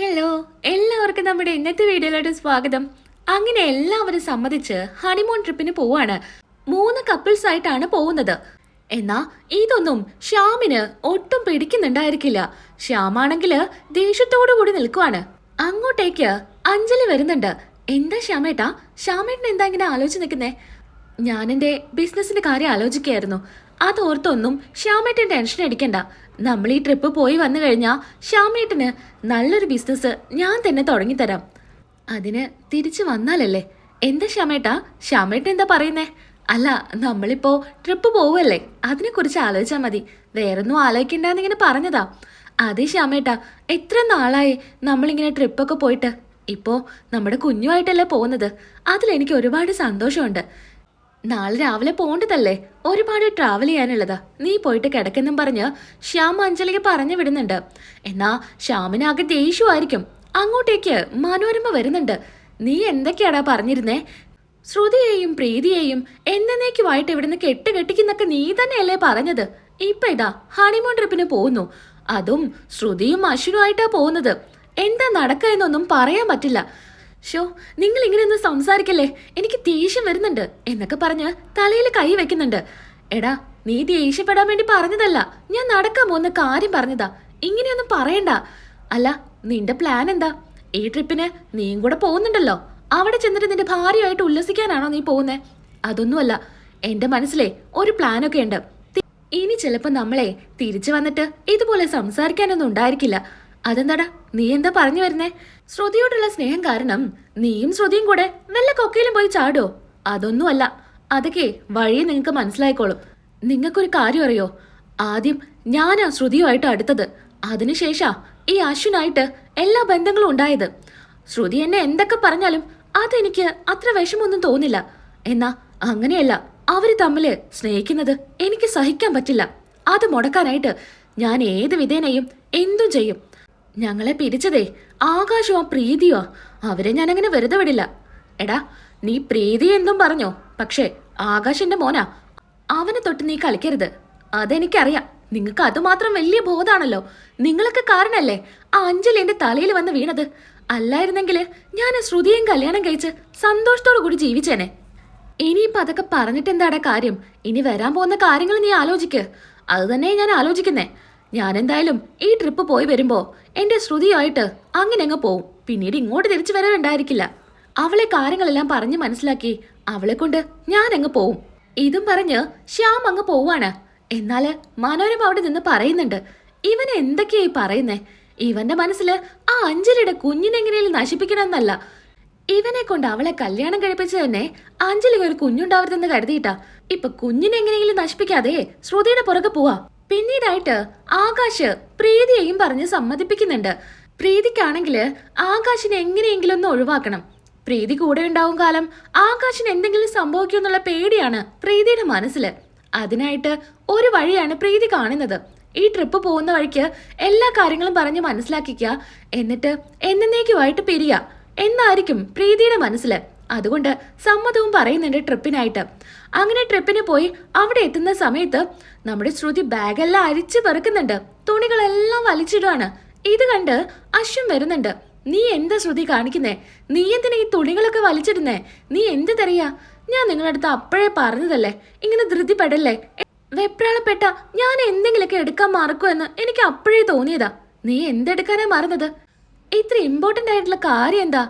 Hello, എല്ലാവർക്കും നമ്മുടെ ഇന്നത്തെ വീഡിയോയിലോട്ട് സ്വാഗതം. അങ്ങനെ എല്ലാവരും സമ്മതിച്ച് ഹണിമൂൺ ട്രിപ്പിന് പോവാണ്. 3 കപ്പിൾസ് ആയിട്ടാണ് പോകുന്നത്. എന്നാ ഇതൊന്നും ശ്യാമിന് ഒട്ടും പിടിക്കുന്നുണ്ടായിരിക്കില്ല. ശ്യാമാണെങ്കില് ദേഷ്യത്തോടു കൂടി നിൽക്കുവാണ്. അങ്ങോട്ടേക്ക് അഞ്ജലി വരുന്നുണ്ട്. എന്താ ശ്യാമേട്ടാ? ശ്യാമേട്ടൻ എന്താ ഇങ്ങനെ ആലോചിച്ച് നിൽക്കുന്നേ? ഞാനെന്റെ ബിസിനസിന്റെ കാര്യം ആലോചിക്കായിരുന്നു. അതോർത്തൊന്നും ശ്യാമേട്ടൻ ടെൻഷൻ അടിക്കണ്ട. നമ്മൾ ഈ ട്രിപ്പ് പോയി വന്നു കഴിഞ്ഞാൽ ശ്യാമേട്ടന് നല്ലൊരു ബിസിനസ് ഞാൻ തന്നെ തുടങ്ങിത്തരാം. അതിന് തിരിച്ചു വന്നാലല്ലേ? എന്താ ശ്യാമേട്ടാ? ശ്യാമേട്ടൻ എന്താ പറയുന്നേ? അല്ല, നമ്മളിപ്പോ ട്രിപ്പ് പോവല്ലേ, അതിനെക്കുറിച്ച് ആലോചിച്ചാൽ മതി, വേറൊന്നും ആലോചിക്കണ്ടെന്നിങ്ങനെ പറഞ്ഞതാ. അതെ ശ്യാമേട്ടാ, എത്ര നാളായി നമ്മളിങ്ങനെ ട്രിപ്പൊക്കെ പോയിട്ട്. ഇപ്പോ നമ്മുടെ കുഞ്ഞുമായിട്ടല്ലേ പോകുന്നത്. അതിലെനിക്ക് ഒരുപാട് സന്തോഷമുണ്ട്. നാളെ രാവിലെ പോണ്ടതല്ലേ, ഒരുപാട് ട്രാവൽ ചെയ്യാനുള്ളതാ. നീ പോയിട്ട് കിടക്കെന്നും പറഞ്ഞ് ശ്യാം അഞ്ജലിക്ക് പറഞ്ഞു വിടുന്നുണ്ട്. എന്നാ ശ്യാമിനാകെ ദേഷ്യമായിരിക്കും. അങ്ങോട്ടേക്ക് മനോരമ വരുന്നുണ്ട്. നീ എന്തൊക്കെയാടാ പറഞ്ഞിരുന്നേ? ശ്രുതിയെയും പ്രീതിയെയും എന്നേക്കുമായിട്ട് ഇവിടുന്ന് കെട്ടിക്കുന്നൊക്കെ നീ തന്നെയല്ലേ പറഞ്ഞത്? ഇപ്പൊ ഇതാ ഹണിമൂൺ ട്രിപ്പിന് പോകുന്നു. അതും ശ്രുതിയും അശ്വിനുമായിട്ടാ പോകുന്നത്. എന്താ നടക്കുക എന്നൊന്നും പറയാൻ പറ്റില്ല. ഷോ, നിങ്ങൾ ഇങ്ങനെയൊന്നും സംസാരിക്കല്ലേ, എനിക്ക് ദേഷ്യം വരുന്നുണ്ട് എന്നൊക്കെ പറഞ്ഞ് തലയിൽ കൈ വെക്കുന്നുണ്ട്. എടാ, നീ ദേഷ്യപ്പെടാൻ വേണ്ടി പറഞ്ഞതല്ല, ഞാൻ നടക്കാൻ പോകുന്ന കാര്യം പറഞ്ഞതാ. ഇങ്ങനെയൊന്നും പറയണ്ട. അല്ല, നിന്റെ പ്ലാൻ എന്താ? ഈ ട്രിപ്പിന് നീയും കൂടെ പോകുന്നുണ്ടല്ലോ. അവിടെ ചെന്നിട്ട് നിന്റെ ഭാര്യയായിട്ട് ഉല്ലസിക്കാനാണോ നീ പോകുന്നേ? അതൊന്നുമല്ല, എന്റെ മനസ്സിലെ ഒരു പ്ലാനൊക്കെ ഉണ്ട്. ഇനി ചിലപ്പോ നമ്മളെ തിരിച്ചു വന്നിട്ട് ഇതുപോലെ സംസാരിക്കാനൊന്നും ഉണ്ടായിരിക്കില്ല. അതെന്താടാ, നീ എന്താ പറഞ്ഞു വരുന്നേ? ശ്രുതിയോടുള്ള സ്നേഹം കാരണം നീയും ശ്രുതിയും കൂടെ വല്ല കൊക്കയിലും പോയി ചാടോ? അതൊന്നുമല്ല, അതൊക്കെ വഴിയെ നിങ്ങൾക്ക് മനസ്സിലായിക്കോളും. നിങ്ങൾക്കൊരു കാര്യം അറിയോ? ആദ്യം ഞാനാ ശ്രുതിയുമായിട്ട് അടുത്തത്. അതിനുശേഷാ ഈ അശ്വിനായിട്ട് എല്ലാ ബന്ധങ്ങളും ഉണ്ടായത്. ശ്രുതി എന്നെ എന്തൊക്കെ പറഞ്ഞാലും അതെനിക്ക് അത്ര വിഷമൊന്നും തോന്നില്ല. എന്നാ അങ്ങനെയല്ല, അവര് തമ്മില് സ്നേഹിക്കുന്നത് എനിക്ക് സഹിക്കാൻ പറ്റില്ല. അത് മുടക്കാനായിട്ട് ഞാൻ ഏത് വിധേനയും എന്തും ചെയ്യും. ഞങ്ങളെ പിരിച്ചതേ ആകാശമോ പ്രീതിയോ, അവരെ ഞാനങ്ങനെ വെറുതെ വിടില്ല. എടാ, നീ പ്രീതി എന്തും പറഞ്ഞോ, പക്ഷേ ആകാശിന്റെ മോനാ. അവനെ തൊട്ട് നീ കളിക്കരുത്. അതെനിക്കറിയാം. നിങ്ങൾക്ക് അതുമാത്രം വലിയ ബോധാണല്ലോ. നിങ്ങളൊക്കെ കാരണല്ലേ ആ അഞ്ജലി എന്റെ തലയിൽ വന്ന് വീണത്. അല്ലായിരുന്നെങ്കിൽ ഞാൻ ശ്രുതിയും കല്യാണം കഴിച്ച് സന്തോഷത്തോടു കൂടി ജീവിച്ചേനെ. ഇനിയിപ്പോ അതൊക്കെ പറഞ്ഞിട്ട് എന്താടാ കാര്യം? ഇനി വരാൻ പോകുന്ന കാര്യങ്ങൾ നീ ആലോചിക്ക്. അത് തന്നെ ഞാൻ ആലോചിക്കുന്നേ. ഞാൻ എന്തായാലും ഈ ട്രിപ്പ് പോയി വരുമ്പോ എന്റെ ശ്രുതിയായിട്ട് അങ്ങനെ അങ്ങ് പോവും. പിന്നീട് ഇങ്ങോട്ട് തിരിച്ചു വരവുണ്ടായിരിക്കില്ല. അവളെ കാര്യങ്ങളെല്ലാം പറഞ്ഞ് മനസ്സിലാക്കി അവളെ കൊണ്ട് ഞാൻ അങ്ങ് പോവും. ഇതും പറഞ്ഞ് ശ്യാം അങ്ങ് പോവാണ്. എന്നാല് മനോരമ അവിടെ നിന്ന് പറയുന്നുണ്ട്, ഇവൻ എന്തൊക്കെയായി പറയുന്നേ? ഇവന്റെ മനസ്സില് ആ അഞ്ജലിയുടെ കുഞ്ഞിനെങ്ങനെയും നശിപ്പിക്കണമെന്നല്ല. ഇവനെ കൊണ്ട് അവളെ കല്യാണം കഴിപ്പിച്ച് തന്നെ അഞ്ജലി ഒരു കുഞ്ഞുണ്ടാവരുതെന്ന് കരുതിയിട്ടാ ഇപ്പൊ കുഞ്ഞിനെങ്ങനെയെങ്കിലും നശിപ്പിക്കാതെ ശ്രുതിയുടെ പുറകെ പോവാ. പിന്നീടായിട്ട് ആകാശ് പ്രീതിയെയും പറഞ്ഞ് സമ്മതിപ്പിക്കുന്നുണ്ട്. പ്രീതിക്കാണെങ്കില് ആകാശിനെ എങ്ങനെയെങ്കിലും ഒന്ന് ഒഴിവാക്കണം. പ്രീതി കൂടെ ഉണ്ടാവും കാലം ആകാശിന് എന്തെങ്കിലും സംഭവിക്കുമെന്നുള്ള പേടിയാണ് പ്രീതിയുടെ മനസ്സില്. അതിനായിട്ട് ഒരു വഴിയാണ് പ്രീതി കാണുന്നത്. ഈ ട്രിപ്പ് പോകുന്ന വഴിക്ക് എല്ലാ കാര്യങ്ങളും പറഞ്ഞ് മനസ്സിലാക്കിക്കുക, എന്നിട്ട് എന്നേക്കുമായിട്ട് പിരിയ എന്നായിരിക്കും പ്രീതിയുടെ മനസ്സില്. അതുകൊണ്ട് സമ്മതവും പറയുന്നുണ്ട് ട്രിപ്പിനായിട്ട്. അങ്ങനെ ട്രിപ്പിന് പോയി അവിടെ എത്തുന്ന സമയത്ത് നമ്മുടെ ശ്രുതി ബാഗെല്ലാം അരിച്ചു പെറുക്കുന്നുണ്ട്. തുണികളെല്ലാം വലിച്ചിടുവാണ്. ഇത് കണ്ട് അശ്വൻ വരുന്നുണ്ട്. നീ എന്താ ശ്രുതി കാണിക്കുന്നേ? നീ എന്തിനാ ഈ തുണികളൊക്കെ വലിച്ചിടുന്നേ? നീ എന്ത് തറിയാ? ഞാൻ നിങ്ങളുടെ അടുത്ത് അപ്പോഴേ പറഞ്ഞതല്ലേ, ഇങ്ങനെ ധൃതിപ്പെടല്ലേ. വെപ്രാളപ്പെട്ട ഞാൻ എന്തെങ്കിലുമൊക്കെ എടുക്കാൻ മറക്കുമെന്ന് എനിക്ക് അപ്പോഴേ തോന്നിയതാ. നീ എന്തെടുക്കാനാ മറന്നത്? ഇത്ര ഇമ്പോർട്ടന്റ് ആയിട്ടുള്ള കാര്യം എന്താ?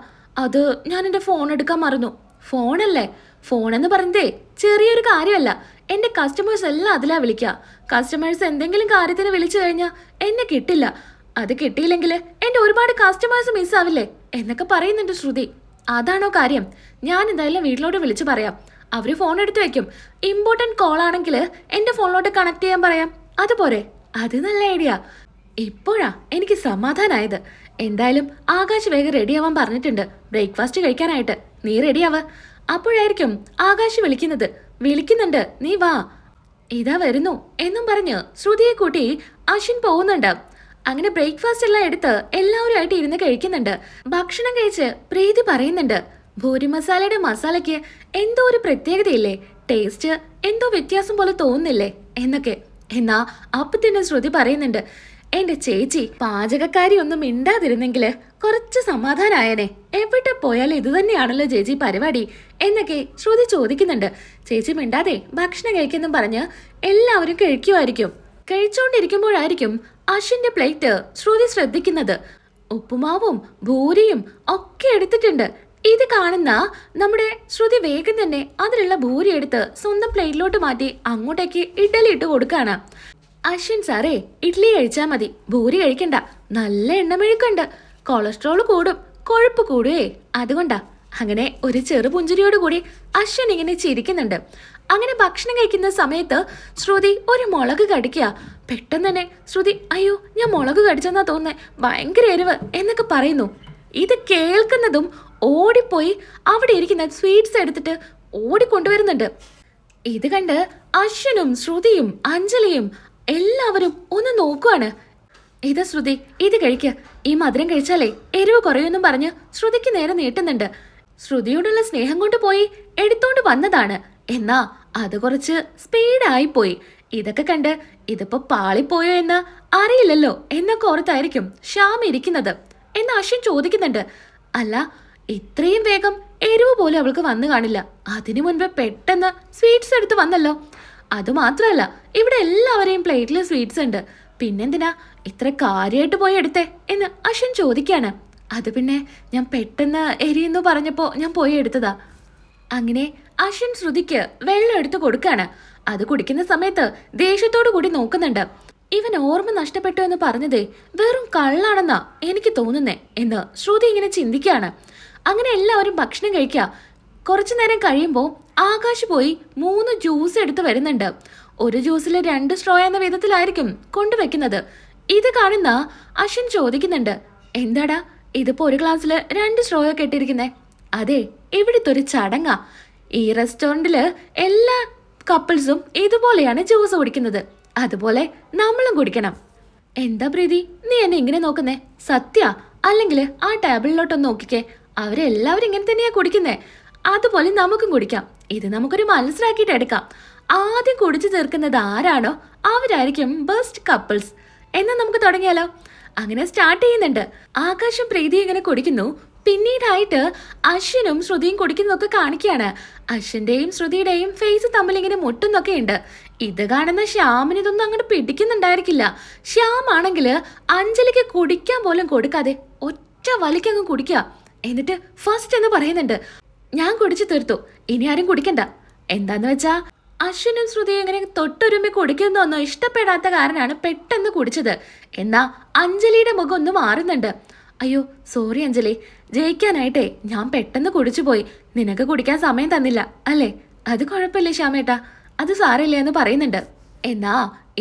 അത് ഞാൻ എന്റെ ഫോൺ എടുക്കാൻ മറന്നു. ഫോണല്ലേ? ഫോൺ എന്ന് പറഞ്ഞതേ ചെറിയൊരു കാര്യമല്ല. എന്റെ കസ്റ്റമേഴ്സ് എല്ലാം അതിലാ വിളിക്കുക. കസ്റ്റമേഴ്സ് എന്തെങ്കിലും കാര്യത്തിന് വിളിച്ചു കഴിഞ്ഞാൽ എന്നെ കിട്ടില്ല. അത് കിട്ടിയില്ലെങ്കിൽ എന്റെ ഒരുപാട് കസ്റ്റമേഴ്സ് മിസ്സാവില്ലേ എന്നൊക്കെ പറയുന്നുണ്ട് ശ്രുതി. അതാണോ കാര്യം? ഞാൻ എന്തായാലും വീട്ടിലോട്ട് വിളിച്ചു പറയാം. അവര് ഫോൺ എടുത്തു വെക്കും. ഇമ്പോർട്ടന്റ് കോൾ ആണെങ്കിൽ എന്റെ ഫോണിലോട്ട് കണക്ട് ചെയ്യാൻ പറയാം. അതുപോരെ? അത് നല്ല ഐഡിയ. ഇപ്പോഴാ എനിക്ക് സമാധാനായത്. എന്തായാലും ആകാശ് വേഗം റെഡിയാവാൻ പറഞ്ഞിട്ടുണ്ട് ബ്രേക്ക്ഫാസ്റ്റ് കഴിക്കാനായിട്ട്. നീ റെഡിയാവ. അപ്പോഴായിരിക്കും ആകാശ് വിളിക്കുന്നുണ്ട്, നീ വാ, ഇതാ വരുന്നു എന്നും പറഞ്ഞ് ശ്രുതിയെ കൂട്ടി അശ്വിൻ പോകുന്നുണ്ട്. അങ്ങനെ ബ്രേക്ക്ഫാസ്റ്റ് എല്ലാം എടുത്ത് എല്ലാവരുമായിട്ട് ഇരുന്ന് കഴിക്കുന്നുണ്ട്. ഭക്ഷണം കഴിച്ച് പ്രീതി പറയുന്നുണ്ട്, ഭൂരി മസാലയുടെ മസാലയ്ക്ക് എന്തോ ഒരു പ്രത്യേകതയില്ലേ, ടേസ്റ്റ് എന്തോ വ്യത്യാസം പോലെ തോന്നുന്നില്ലേ എന്നൊക്കെ. എന്നാ അപ്പൊ തന്നെ ശ്രുതി പറയുന്നുണ്ട്, എന്റെ ചേച്ചി പാചകക്കാരി ഒന്നും മിണ്ടാതിരുന്നെങ്കില് കുറച്ച് സമാധാനായനെ. എവിടെ പോയാലും ഇത് തന്നെയാണല്ലോ ചേച്ചി പരിപാടി എന്നൊക്കെ ശ്രുതി ചോദിക്കുന്നുണ്ട്. ചേച്ചി മിണ്ടാതെ ഭക്ഷണം കഴിക്കെന്നും പറഞ്ഞ് എല്ലാവരും കഴിക്കുമായിരിക്കും. കഴിച്ചുകൊണ്ടിരിക്കുമ്പോഴായിരിക്കും അശ്വിന്റെ പ്ലേറ്റ് ശ്രുതി ശ്രദ്ധിക്കുന്നത്. ഉപ്പുമാവും ഭൂരിയും ഒക്കെ എടുത്തിട്ടുണ്ട്. ഇത് കാണുന്ന നമ്മുടെ ശ്രുതി വേഗം തന്നെ അതിലുള്ള ഭൂരി എടുത്ത് സ്വന്തം പ്ലേറ്റിലോട്ട് മാറ്റി അങ്ങോട്ടേക്ക് ഇഡ്ഡലി ഇട്ട് കൊടുക്കാണ്. അശ്വിൻ സാറേ, ഇഡ്ഡലി കഴിച്ചാൽ മതി, ഭൂരി കഴിക്കണ്ട. നല്ല എണ്ണമെഴുക്കുണ്ട്, കൊളസ്ട്രോൾ കൂടും, കൊഴുപ്പ് കൂടുവേ, അതുകൊണ്ടാ. അങ്ങനെ ഒരു ചെറു പുഞ്ചിരിയോടുകൂടി അശ്വിൻ ഇങ്ങനെ ചിരിക്കുന്നുണ്ട്. അങ്ങനെ ഭക്ഷണം കഴിക്കുന്ന സമയത്ത് ശ്രുതി ഒരു മുളക് കടിക്കുക. പെട്ടെന്ന് തന്നെ ശ്രുതി, അയ്യോ ഞാൻ മുളക് കടിച്ചെന്നാ തോന്നുന്നേ, ഭയങ്കര എരിവ് എന്നൊക്കെ പറയുന്നു. ഇത് കേൾക്കുന്നതും ഓടിപ്പോയി അവിടെ ഇരിക്കുന്ന സ്വീറ്റ്സ് എടുത്തിട്ട് ഓടിക്കൊണ്ടുവരുന്നുണ്ട്. ഇത് കണ്ട് അശ്വിനും ശ്രുതിയും അഞ്ജലിയും എല്ലാവരും ഒന്ന് നോക്കുവാണ്. ഇത് ശ്രുതി, ഇത് കഴിക്കുക, ഈ മധുരം കഴിച്ചാലേ എരിവ് കുറയുമെന്നും പറഞ്ഞ് ശ്രുതിക്ക് നേരെ നീട്ടുന്നുണ്ട്. ശ്രുതിയോടുള്ള സ്നേഹം കൊണ്ട് പോയി എടുത്തോണ്ട് വന്നതാണ്. എന്നാ അത് കുറച്ച് സ്പീഡായിപ്പോയി. ഇതൊക്കെ കണ്ട് ഇതിപ്പോ പാളിപ്പോയോ എന്ന് അറിയില്ലല്ലോ എന്നൊക്കെ ഓർത്തായിരിക്കും ശ്യാം ഇരിക്കുന്നത് എന്ന് അശ്വിൻ ചോദിക്കുന്നുണ്ട്. അല്ല, ഇത്രയും വേഗം എരിവ് പോലും അവൾക്ക് വന്നു കാണില്ല. അതിനു മുൻപ് പെട്ടെന്ന് സ്വീറ്റ്സ് എടുത്ത് വന്നല്ലോ. അതുമാത്രമല്ല, ഇവിടെ എല്ലാവരെയും പ്ലേറ്റിൽ സ്വീറ്റ്സ് ഉണ്ട്, പിന്നെന്തിനാ ഇത്ര കാര്യമായിട്ട് പോയി എടുത്തേ എന്ന് അശ്വിൻ ചോദിക്കാണ്. അത് പിന്നെ ഞാൻ പെട്ടെന്ന് എരിയെന്നു പറഞ്ഞപ്പോ ഞാൻ പോയി എടുത്തതാ. അങ്ങനെ അശ്വിൻ ശ്രുതിക്ക് വെള്ളം എടുത്ത് കൊടുക്കാണ്. അത് കുടിക്കുന്ന സമയത്ത് ദേഷ്യത്തോടു കൂടി നോക്കുന്നുണ്ട്. ഇവൻ ഓർമ്മ നഷ്ടപ്പെട്ടു എന്ന് പറഞ്ഞതേ വെറും കള്ളാണെന്നാ എനിക്ക് തോന്നുന്നേ എന്ന് ശ്രുതി ഇങ്ങനെ ചിന്തിക്കാണ്. അങ്ങനെ എല്ലാവരും ഭക്ഷണം കഴിക്കുക. കുറച്ചു നേരം കഴിയുമ്പോൾ ആകാശ് പോയി 3 ജ്യൂസ് എടുത്ത് വരുന്നുണ്ട്. ഒരു ജ്യൂസിൽ 2 സ്ട്രോ എന്ന വിധത്തിലായിരിക്കും കൊണ്ടുവെക്കുന്നത്. ഇത് കാണുന്ന അശ്വിൻ ചോദിക്കുന്നുണ്ട്, എന്താടാ ഇതിപ്പോ ഒരു ഗ്ലാസ്സിൽ 2 സ്ട്രോയൊക്കെ ഇട്ടിരിക്കുന്നേ? അതെ, ഇവിടുത്തെ ഒരു ചടങ്ങാ. ഈ റെസ്റ്റോറൻറ്റില് എല്ലാ കപ്പിൾസും ഇതുപോലെയാണ് ജ്യൂസ് കുടിക്കുന്നത്. അതുപോലെ നമ്മളും കുടിക്കണം. എന്താ പ്രീതി, നീ എന്നെ ഇങ്ങനെ നോക്കുന്നേ? സത്യ അല്ലെങ്കിൽ ആ ടേബിളിലോട്ടൊന്ന് നോക്കിക്കേ, അവരെല്ലാവരും ഇങ്ങനെ തന്നെയാ കുടിക്കുന്നേ. അതുപോലെ നമുക്കും കുടിക്കാം. ഇത് നമുക്കൊരു മത്സരമാക്കിയിട്ട് എടുക്കാം. ആദ്യം കുടിച്ചു തീർക്കുന്നത് ആരാണോ അവരായിരിക്കും ബെസ്റ്റ് കപ്പിൾസ്. എന്നാ നമുക്ക് തുടങ്ങിയാലോ? അങ്ങനെ സ്റ്റാർട്ട് ചെയ്യുന്നുണ്ട്. ആകാശം പ്രീതി ഇങ്ങനെ കുടിക്കുന്നു. പിന്നീടായിട്ട് അശ്വിനും ശ്രുതിയും കുടിക്കുന്നതൊക്കെ കാണിക്കുകയാണ്. അശ്വിന്റെയും ശ്രുതിയുടെയും ഫേസ് തമ്മിൽ ഇങ്ങനെ മുട്ടുന്നൊക്കെ ഉണ്ട്. ഇത് കാണുന്ന ശ്യാമിന് ഇതൊന്നും അങ്ങോട്ട് പിടിക്കുന്നുണ്ടായിരിക്കില്ല. ശ്യാം ആണെങ്കിൽ അഞ്ജലിക്ക് കുടിക്കാൻ പോലും കൊടുക്കാതെ ഒറ്റ വലിക്കങ്ങ് കുടിക്കുക. എന്നിട്ട് ഫസ്റ്റ് എന്ന് പറയുന്നുണ്ട്, ഞാൻ കുടിച്ചു തീർത്തു, ഇനി ആരും കുടിക്കണ്ട. എന്താന്ന് വെച്ചാ അശ്വിനും ശ്രുതിയും ഇങ്ങനെ തൊട്ടൊരുമി കുടിക്കുന്നൊന്നും ഇഷ്ടപ്പെടാത്ത കാരണമാണ് പെട്ടെന്ന് കുടിച്ചത്. എന്നാ അഞ്ജലിയുടെ മുഖം ഒന്ന് മാറുന്നുണ്ട്. അയ്യോ സോറി അഞ്ജലി, ജയിക്കാനായിട്ടേ ഞാൻ പെട്ടെന്ന് കുടിച്ചു പോയി. നിനക്ക് കുടിക്കാൻ സമയം തന്നില്ല അല്ലേ? അത് കുഴപ്പമില്ലേ ശ്യാമേട്ടാ, അത് സാരമില്ല എന്ന് പറയുന്നുണ്ട്. എന്നാ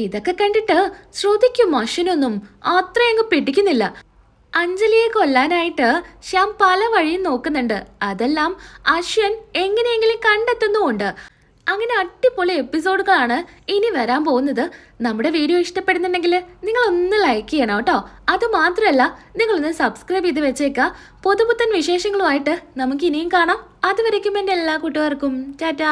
ഇതൊക്കെ കണ്ടിട്ട് ശ്രുതിക്കും അശ്വിനൊന്നും അത്രയങ്ങ് പിടിക്കുന്നില്ല. അഞ്ജലിയെ കൊല്ലാനായിട്ട് ശ്യാം പല വഴിയും നോക്കുന്നുണ്ട്. അതെല്ലാം അശ്വിൻ എങ്ങനെയെങ്കിലും കണ്ടെത്തുന്നുമുണ്ട്. അങ്ങനെ അടിപൊളി എപ്പിസോഡുകളാണ് ഇനി വരാൻ പോകുന്നത്. നമ്മുടെ വീഡിയോ ഇഷ്ടപ്പെടുന്നുണ്ടെങ്കിൽ നിങ്ങളൊന്ന് ലൈക്ക് ചെയ്യണം കേട്ടോ. അതുമാത്രമല്ല നിങ്ങളൊന്ന് സബ്സ്ക്രൈബ് ചെയ്ത് വെച്ചേക്കുക. പുതുപുത്തൻ വിശേഷങ്ങളുമായിട്ട് നമുക്ക് ഇനിയും കാണാം. അതുവരയ്ക്കും എൻ്റെ എല്ലാ കൂട്ടുകാർക്കും ടാറ്റാ.